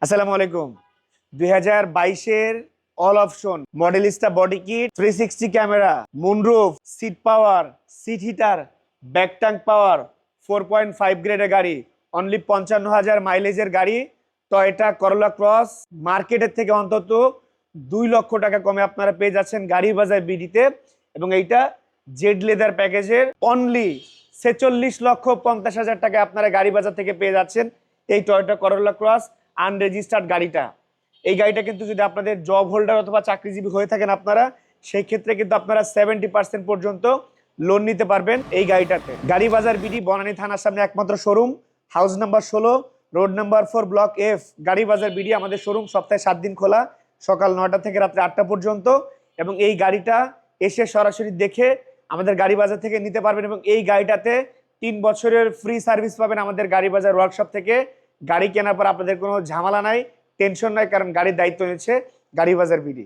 আসসালামু আলাইকুম। 2022-এর all option Modellista body kit, 360 camera, moonroof, seat power, seat heater, back tank power, 4.5 গ্রেডের গাড়ি, অনলি 55,000 মাইলেজের গাড়ি, টয়োটা করোলা ক্রস। মার্কেটের থেকে অন্তত 2 লক্ষ টাকা কমে আপনারা পেয়ে যাচ্ছেন গাড়ি বাজার বিডিতে। এবং এইটা জেড লেদার প্যাকেজের অনলি 46,50,000 টাকা আপনারা গাড়ি বাজার থেকে পেয়ে যাচ্ছেন এই টয়োটা করোলা ক্রস আনরেজিস্টার্ড গাড়িটা। এই গাড়িটা কিন্তু যদি আপনাদের জব হোল্ডার অথবা চাকরিজীবী হয়ে থাকেন আপনারা, সেই ক্ষেত্রে কিন্তু আপনারা 70% পর্যন্ত লোন নিতে পারবেন এই গাড়িটাতে। গাড়ি বাজার বিডি, বনানী থানার সামনে একমাত্র showroom, house number 16, road number 4, block F. গাড়ি বাজার বিডি আমাদের শোরুম সপ্তাহে 7 দিন খোলা, সকাল 9টা থেকে রাত্রে 8টা পর্যন্ত। এবং এই গাড়িটা এসে সরাসরি দেখে আমাদের গাড়ি বাজার থেকে নিতে পারবেন। এবং এই গাড়িটাতে 3 বছরের ফ্রি সার্ভিস পাবেন আমাদের গাড়ি বাজার ওয়ার্কশপ থেকে। গাড়ি কেনার পর আপনাদের কোনো ঝামেলা নাই, টেনশন নাই, কারণ গাড়ির দায়িত্ব নিচ্ছে গাড়ি বাজার বিডি।